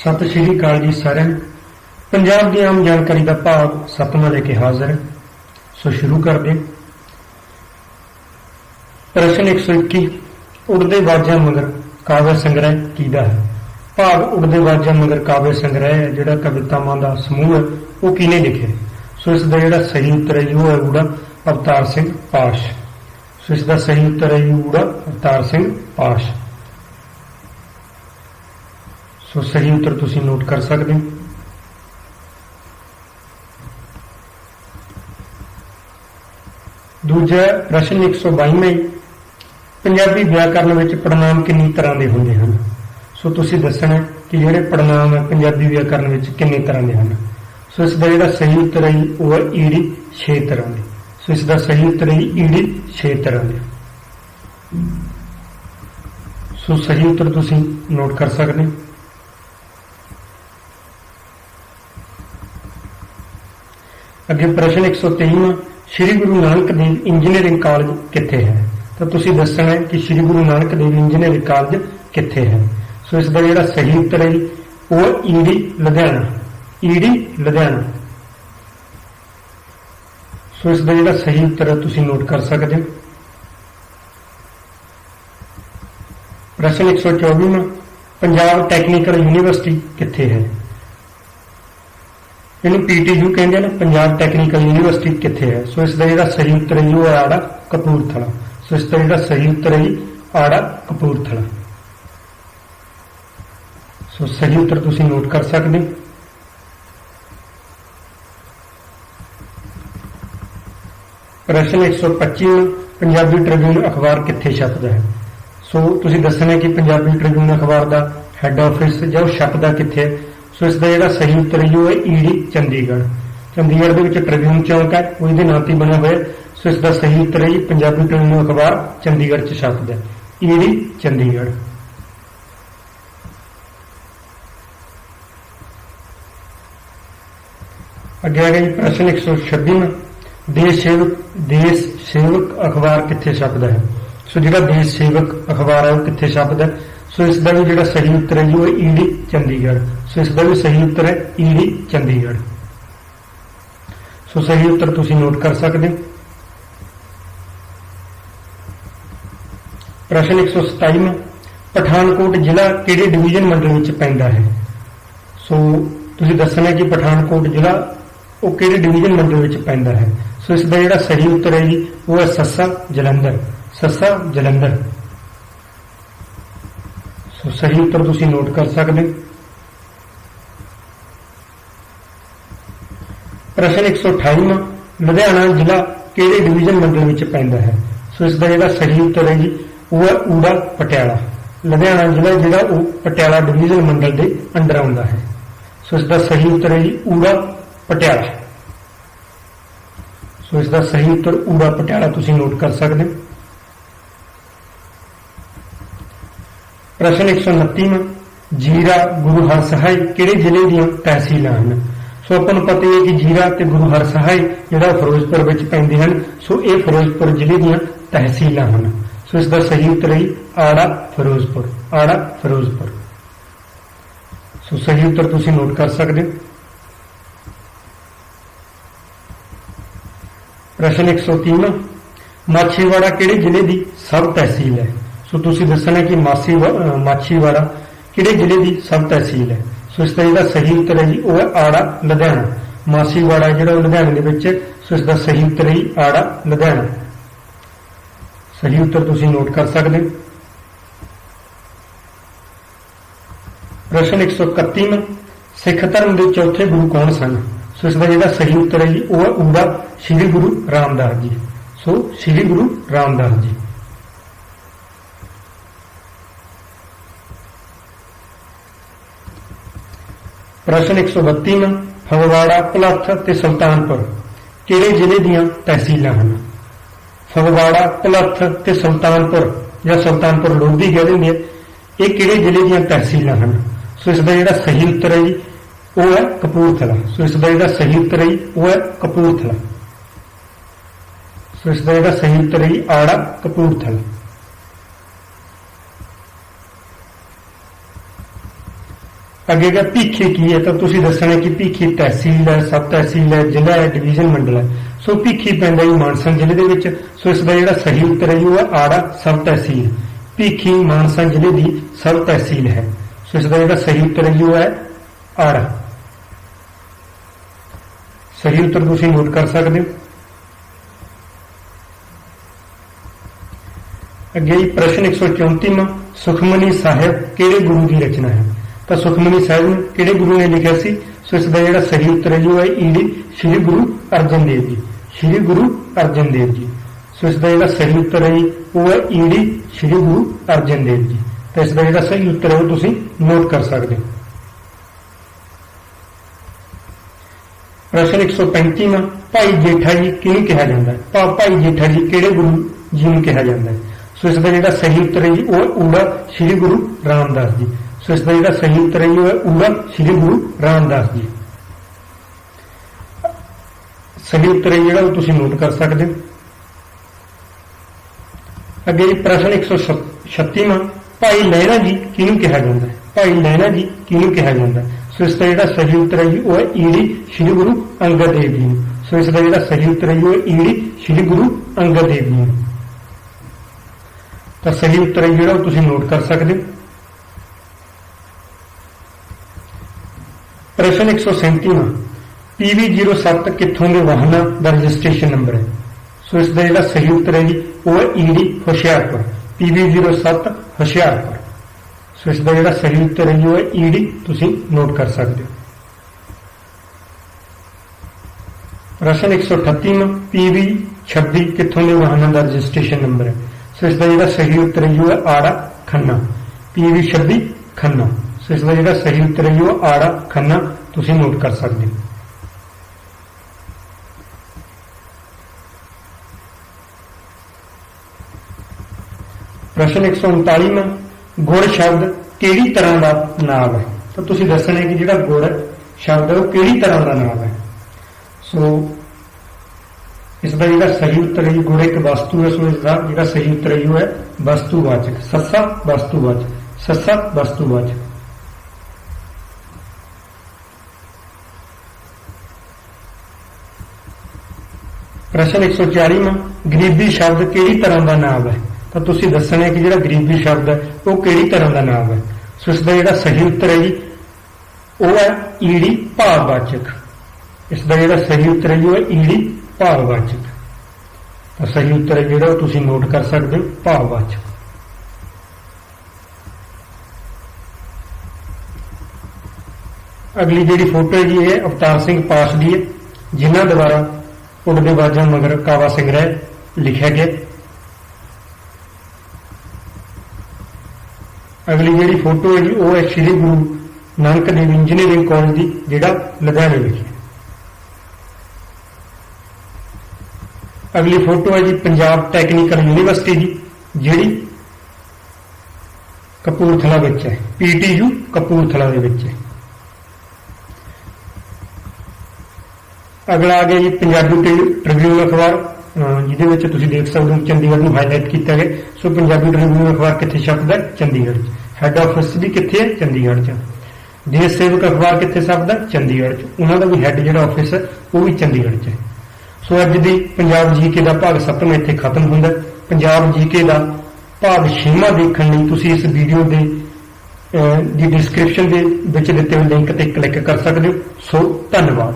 सत श्री अकाल जी सारिਆਂ ਨੂੰ। पंजाब की आम जानकारी का भाग 7वां लेके हाजिर है। सो शुरू करते हैं। प्रश्न 121 उड़दे बाजां मगर काव्य संग्रह किहदा है। भाग उड़दे बाजां मगर काव्य संग्रह है जिहड़ा कवितावां दा समूह है वो किहने लिखे। सो इसका जिहड़ा सही उत्तर है वो है ऊड़ा अवतार सिंह पाश। सो इसका सही उत्तर है ऊड़ा अवतार सिंह पाश। सो सही उत्तर तुसी नोट कर सकते हो। दूजा प्रश्न 122 पंजाबी व्याकरण में पड़नाम कितनी तरह के होंगे हैं। सो तुसी दसना कि जिहड़े पड़नाम है पंजाबी व्याकरण में कितने तरह के हैं। सो इसका जिहड़ा सही उत्तर है वो है ईड़ी 6 तरह के। सो इसका सही उत्तर है ईड़ी 6 तरह के। सो सही उत्तर तुसी नोट कर सकते। अगे प्रश्न 123 श्री गुरु नानक देव इंजीनियरिंग कॉलेज कित्थे है। तो तुसी दसना है कि श्री गुरु नानक देव इंजीनियरिंग कॉलेज कित्थे है। सो इसका जिहड़ा सही उत्तर है वो ईडी लुधियाना। ईडी लुधियाना। सो इसका जिहड़ा सही उत्तर है तुसी नोट कर सकते हो। प्रश्न 124 पंजाब टैक्नीकल यूनिवर्सिटी कित्थे है। इन्हू PTU कहते हैं। पंजाब टैक्नीकल यूनिवर्सिटी कित्थे है। सो इसका जिहड़ा सही उत्तर है वो आड़ा कपूरथला। सो इसका जिहड़ा सही उत्तर है आड़ा कपूरथला। सो सही उत्तर तुसी नोट कर सकते। प्रश्न 125 पंजाबी ट्रिब्यून अखबार कित्थे छपदा है। सो तुसी दसना कि पंजाबी ट्रिब्यून अखबार का हैड ऑफिस जो छपदा कित्थे है। सो इसका जिहड़ा सही उत्तर है वो है ईडी चंडीगढ़। चंडीगढ़ के ट्रिब्यून चौंक है वो इहदे नाम ते बना हुआ है। सो इसका सही उत्तर है पंजाबी ट्रिब्यून अखबार चंडीगढ़ च छपदा है। ईडी चंडीगढ़। अगे आ गया जी प्रश्न 126 देश सेवक अखबार कित्थे छपदा है। सो जिहड़ा देश सेवक अखबार है वो कित्थे छपदा है। सो इसका भी जिहड़ा सही उत्तर है वो ईडी चंडीगढ़। सो इसका भी सही उत्तर है ईडी चंडीगढ़। सो सही उत्तर तुसी नोट कर सकते। प्रश्न 127 पठानकोट जिला किहड़े डिवीजन मंडल विच पैंदा है। सो तुसी दसना कि पठानकोट जिला वो किहड़े डिवीजन मंडल विच पैंदा है। सो इसका जिहड़ा सही उत्तर है जी वो है सस्सा जलंधर। सस्सा जलंधर। सो सही उत्तर तुसी नोट कर सकते। प्रश्न 128 लुधियाना जिला किहड़े डिवीजन मंडल विच पैंदा है। सो इसका जिहड़ा सही उत्तर है जी वो है ऊड़ा पटियाला। लुधियाना जिला जिहड़ा वो पटियाला डिवीजन मंडल के अंडर आउंदा है। सो इसका सही उत्तर है जी ऊड़ा पटियाला। सो इसका सही उत्तर ऊड़ा पटियाला तुसी नोट कर सकते। प्रश्न 129 जीरा गुरु हरसहाय किहड़े जिले दी तहसील हैं। सो अपन पता है कि जीरा ते गुरु हरसहाय जिहड़ा फिरोजपुर विच पैंदे हैं। सो ये फिरोजपुर जिले दी तहसील हैं। सो इसका सही उत्तर है आड़ा फिरोजपुर। आड़ा फिरोजपुर। सो सही उत्तर तुसी नोट कर सकते। प्रश्न 103 माछीवाड़ा किहड़े जिले की सब तहसील है। सो तुसी दसना कि माछीवाड़ा किहड़े जिले की सब तहसील है। सो इसका जिहड़ा सही उत्तर है जी वो है आड़ा लुधियाना। माछीवाड़ा जिहड़ा लुधियाना दे विच। सो इसका सही उत्तर है आड़ा लुधियाना। सही उत्तर तुसी नोट कर सकते। प्रश्न 131 सिख धर्म के चौथे गुरु कौन सन। सो इसका जिहड़ा सही उत्तर है जी वो है ऊड़ा श्री गुरु रामदास जी। सो श्री गुरु रामदास जी। प्रश्न 132 फगवाड़ा भुलत्थ ते सुल्तानपुर किहड़े जिले दीयां तहसीलां हैं। फगवाड़ा भुलत्थ ते सुल्तानपुर या सुल्तानपुर लोधी कह देंगे ये किहड़े जिले दीयां तहसीलां हैं। सो इसका जिहड़ा सही उत्तर है जी वो है कपूरथला। सो इसका जिहड़ा सही उत्तर है वो है कपूरथला। सो इसका जिहड़ा सही उत्तर है आड़ा कपूरथला। ਅੱਗੇ ਗਾ ਭੀਖੀ ਕੀ ਹੈ ਤਾਂ ਤੁਸੀਂ ਦੱਸਣਾ ਕਿ ਭੀਖੀ ਤਹਿਸੀਲ ਹੈ, ਸਬ ਤਹਿਸੀਲ ਹੈ, ਜ਼ਿਲ੍ਹਾ ਹੈ, ਡਿਵੀਜ਼ਨ ਮੰਡਲ ਹੈ। ਸੋ ਭੀਖੀ ਪੈਂਦਾ ਜੀ ਮਾਨਸਾ ਜ਼ਿਲ੍ਹੇ ਦੇ ਵਿੱਚ। ਸੋ ਇਸ ਦਾ ਜਿਹੜਾ ਸਹੀ ਉੱਤਰ ਹੈ ਜੀ ਉਹ ਹੈ ਆੜਾ ਸਬ ਤਹਿਸੀਲ। ਭੀਖੀ ਮਾਨਸਾ ਜ਼ਿਲ੍ਹੇ ਦੀ ਸਬ ਤਹਿਸੀਲ ਹੈ। ਸੋ ਇਸ ਦਾ ਜਿਹੜਾ ਸਹੀ ਉੱਤਰ ਹੈ ਜੀ ਉਹ ਹੈ ਆੜਾ। ਸਹੀ ਉੱਤਰ ਤੁਸੀਂ ਨੋਟ ਕਰ ਸਕਦੇ ਹੋ। ਅੱਗੇ ਜੀ ਪ੍ਰਸ਼ਨ 134ਵਾਂ, ਸੁਖਮਨੀ ਸਾਹਿਬ ਕਿਹੜੇ ਗੁਰੂ ਦੀ ਰਚਨਾ ਹੈ? ਤਾਂ ਸੁਖਮਨੀ ਸਾਹਿਬ ਨੂੰ ਕਿਹੜੇ ਗੁਰੂ ਨੇ ਲਿਖਿਆ ਸੀ? ਸੋ ਇਸ ਦਾ ਜਿਹੜਾ ਸਹੀ ਉੱਤਰ ਹੈ ਜੀ ਉਹ ਹੈ ਈੜੀ ਸ਼੍ਰੀ ਗੁਰੂ ਅਰਜਨ ਦੇਵ ਜੀ। ਸ਼੍ਰੀ ਗੁਰੂ ਅਰਜਨ ਦੇਵ ਜੀ। ਸੋ ਇਸ ਦਾ ਜਿਹੜਾ ਸਹੀ ਉੱਤਰ ਹੈ ਜੀ ਉਹ ਹੈ ਈੜੀ ਸ਼੍ਰੀ ਗੁਰੂ ਅਰਜਨ ਦੇਵ ਜੀ। ਤਾਂ ਇਸ ਦਾ ਜਿਹੜਾ ਸਹੀ ਉੱਤਰ ਹੈ ਉਹ ਤੁਸੀਂ ਨੋਟ ਕਰ ਸਕਦੇ ਹੋ। ਪ੍ਰਸ਼ਨ 135ਵਾਂ, ਭਾਈ ਜੇਠਾ ਜੀ ਕਿਹਨੂੰ ਕਿਹਾ ਜਾਂਦਾ ਹੈ? ਭਾਈ ਜੇਠਾ ਜੀ ਕਿਹੜੇ ਗੁਰੂ ਜੀ ਨੂੰ ਕਿਹਾ ਜਾਂਦਾ ਹੈ? ਸੋ ਇਸ ਦਾ ਜਿਹੜਾ ਸਹੀ ਉੱਤਰ ਹੈ ਜੀ ਉਹ ਊੜਾ ਸ਼੍ਰੀ ਗੁਰੂ ਰਾਮਦਾਸ ਜੀ। ਸੋ ਇਸ ਦਾ ਜਿਹੜਾ ਸਹੀ ਉੱਤਰ ਹੈ ਜੀ ਉਹ ਹੈ ਊੜਾ ਸ਼੍ਰੀ ਗੁਰੂ ਰਾਮਦਾਸ ਜੀ। ਸਹੀ ਉੱਤਰ ਹੈ ਜਿਹੜਾ ਉਹ ਤੁਸੀਂ ਨੋਟ ਕਰ ਸਕਦੇ ਹੋ। ਅੱਗੇ ਜੀ ਪ੍ਰਸ਼ਨ 136ਵਾਂ, ਭਾਈ ਲਹਿਣਾ ਜੀ ਕਿਹਨੂੰ ਕਿਹਾ ਜਾਂਦਾ ਹੈ? ਭਾਈ ਲਹਿਣਾ ਜੀ ਕਿਹਨੂੰ ਕਿਹਾ ਜਾਂਦਾ ਹੈ? ਸੋ ਇਸ ਦਾ ਜਿਹੜਾ ਸਹੀ ਉੱਤਰ ਹੈ ਜੀ ਉਹ ਹੈ ਈੜੀ ਸ਼੍ਰੀ ਗੁਰੂ ਅੰਗਦ ਦੇਵ ਜੀ ਨੂੰ। ਸੋ ਇਸ ਦਾ ਜਿਹੜਾ ਸਹੀ ਉੱਤਰ ਹੈ ਜੀ ਉਹ ਹੈ ਈੜੀ ਸ਼੍ਰੀ ਗੁਰੂ ਅੰਗਦ ਦੇਵ ਜੀ ਨੂੰ। ਤਾਂ ਸਹੀ ਉੱਤਰ ਹੈ ਜਿਹੜਾ ਉਹ ਤੁਸੀਂ ਨੋਟ ਕਰ ਸਕਦੇ ਹੋ। ਪ੍ਰਸ਼ਨ 137ਵਾਂ, PV07 ਕਿੱਥੋਂ ਦੇ ਵਾਹਨਾਂ ਦਾ ਰਜਿਸਟ੍ਰੇਸ਼ਨ ਨੰਬਰ ਹੈ? ਸੋ ਇਸ ਦਾ ਜਿਹੜਾ ਸਹੀ ਉੱਤਰ ਹੈ ਜੀ ਉਹ ਹੈ ਈੜੀ ਹੁਸ਼ਿਆਰਪੁਰ। PV07 ਹੁਸ਼ਿਆਰਪੁਰ। ਸੋ ਇਸ ਦਾ ਜਿਹੜਾ ਸਹੀ ਉੱਤਰ ਹੈ ਜੀ ਉਹ ਹੈ ਈੜੀ, ਤੁਸੀਂ ਨੋਟ ਕਰ ਸਕਦੇ ਹੋ। ਪ੍ਰਸ਼ਨ 138ਵਾਂ, PV26 ਕਿੱਥੋਂ ਦੇ ਵਾਹਨਾਂ ਦਾ ਰਜਿਸਟ੍ਰੇਸ਼ਨ ਨੰਬਰ ਹੈ? ਸੋ ਇਸ ਦਾ ਜਿਹੜਾ ਸਹੀ ਉੱਤਰ ਹੈ ਜੀ ਉਹ ਹੈ ਆੜਾ ਖੰਨਾ। PV26 ਖੰਨਾ। ਸੋ ਇਸ ਦਾ ਜਿਹੜਾ ਸਹੀ ਉੱਤਰ ਹੈ ਜੀ ਉਹ ਆੜਾ ਖੰਨਾ, ਤੁਸੀਂ ਨੋਟ ਕਰ ਸਕਦੇ ਹੋ। ਪ੍ਰਸ਼ਨ 139ਵਾਂ, ਗੁੜ ਸ਼ਬਦ ਕਿਹੜੀ ਤਰ੍ਹਾਂ ਦਾ ਨਾਮ ਹੈ? ਤਾਂ ਤੁਸੀਂ ਦੱਸਣਾ ਹੈ ਕਿ ਜਿਹੜਾ ਗੁੜ ਸ਼ਬਦ ਹੈ ਉਹ ਕਿਹੜੀ ਤਰ੍ਹਾਂ ਦਾ ਨਾਮ ਹੈ। ਸੋ ਇਸ ਦਾ ਜਿਹੜਾ ਸਹੀ ਉੱਤਰ ਹੈ ਗੁੜ ਇੱਕ ਵਸਤੂ ਹੈ। ਸੋ ਇਸ ਦਾ ਜਿਹੜਾ ਸਹੀ ਉੱਤਰ ਹੈ ਉਹ ਹੈ ਵਸਤੂਵਾਚਕ। ਸੱਸਾ ਵਸਤੂਵਾਚਕ। ਸੱਸਾ ਵਸਤੂਵਾਚਕ। ਪ੍ਰਸ਼ਨ 140ਵਾਂ, ਗਰੀਬੀ ਸ਼ਬਦ ਕਿਹੜੀ ਤਰ੍ਹਾਂ ਦਾ ਨਾਮ ਹੈ? ਤਾਂ ਤੁਸੀਂ ਦੱਸਣਾ ਹੈ ਕਿ ਜਿਹੜਾ ਗਰੀਬੀ ਸ਼ਬਦ ਹੈ ਉਹ ਕਿਹੜੀ ਤਰ੍ਹਾਂ ਦਾ ਨਾਮ ਹੈ। ਸੋ ਇਸ ਦਾ ਜਿਹੜਾ ਸਹੀ ਉੱਤਰ ਹੈ ਜੀ ਉਹ ਹੈ ਈੜੀ ਭਾਵਵਾਚਕ। ਇਸ ਦਾ ਜਿਹੜਾ ਸਹੀ ਉੱਤਰ ਹੈ ਜੀ ਉਹ ਹੈ ਈੜੀ ਭਾਵਵਾਚਕ। ਤਾਂ ਸਹੀ ਉੱਤਰ ਹੈ ਜਿਹੜਾ ਉਹ ਤੁਸੀਂ ਨੋਟ ਕਰ ਸਕਦੇ ਹੋ, ਭਾਵਵਾਚਕ। ਅਗਲੀ ਜਿਹੜੀ ਫੋਟੋ ਹੈ ਜੀ ਇਹ ਅਵਤਾਰ ਸਿੰਘ ਪਾਸ ਦੀ ਹੈ, ਜਿਨ੍ਹਾਂ ਦੁਆਰਾ ਉੱਡਦੇ ਬਾਜਾਂ ਮਗਰ ਕਾਵਾ ਸੰਗ੍ਰਹਿ ਲਿਖਿਆ ਗਿਆ। ਅਗਲੀ ਜਿਹੜੀ ਫੋਟੋ ਹੈ ਜੀ ਉਹ ਹੈ ਸ਼੍ਰੀ ਗੁਰੂ ਨਾਨਕ ਦੇਵ ਇੰਜੀਨੀਅਰਿੰਗ ਕਾਲਜ ਦੀ, ਜਿਹੜਾ ਲੁਧਿਆਣੇ ਵਿਖੇ। ਅਗਲੀ ਫੋਟੋ ਹੈ ਜੀ ਪੰਜਾਬ ਟੈਕਨੀਕਲ ਯੂਨੀਵਰਸਿਟੀ ਦੀ, ਜਿਹੜੀ ਕਪੂਰਥਲਾ ਵਿੱਚ ਹੈ। PTU ਕਪੂਰਥਲਾ ਦੇ ਵਿੱਚ ਹੈ। ਅਗਲਾ ਆ ਗਿਆ ਜੀ ਪੰਜਾਬੀ ਟ੍ਰਿਬਿਊਨ ਅਖਬਾਰ, ਜਿਹਦੇ ਵਿੱਚ ਤੁਸੀਂ ਦੇਖ ਸਕਦੇ ਹੋ ਚੰਡੀਗੜ੍ਹ ਨੂੰ ਹਾਈਲਾਈਟ ਕੀਤਾ ਗਿਆ। ਸੋ ਪੰਜਾਬੀ ਟ੍ਰਿਬਿਊਨ ਅਖਬਾਰ ਕਿੱਥੇ ਛਪਦਾ? ਚੰਡੀਗੜ੍ਹ 'ਚ। ਹੈੱਡ ਆਫਿਸ ਵੀ ਕਿੱਥੇ ਹੈ? ਚੰਡੀਗੜ੍ਹ 'ਚ। ਦੇਸ਼ ਸੇਵਕ ਅਖਬਾਰ ਕਿੱਥੇ ਛਪਦਾ? ਚੰਡੀਗੜ੍ਹ 'ਚ। ਉਹਨਾਂ ਦਾ ਵੀ ਹੈੱਡ ਜਿਹੜਾ ਆਫਿਸ ਹੈ ਉਹ ਵੀ ਚੰਡੀਗੜ੍ਹ 'ਚ ਹੈ। ਸੋ ਅੱਜ ਦੀ ਪੰਜਾਬ GK ਦਾ ਭਾਗ 7ਵਾਂ ਇੱਥੇ ਖਤਮ ਹੁੰਦਾ। ਪੰਜਾਬ GK ਦਾ ਭਾਗ 6ਵਾਂ ਦੇਖਣ ਲਈ ਤੁਸੀਂ ਇਸ ਵੀਡੀਓ ਦੀ ਡਿਸਕ੍ਰਿਪਸ਼ਨ ਦੇ ਵਿੱਚ ਦਿੱਤੇ ਹੋਏ ਲਿੰਕ ਤੇ ਕਲਿੱਕ ਕਰ ਸਕਦੇ ਹੋ। ਸੋ ਧੰਨਵਾਦ।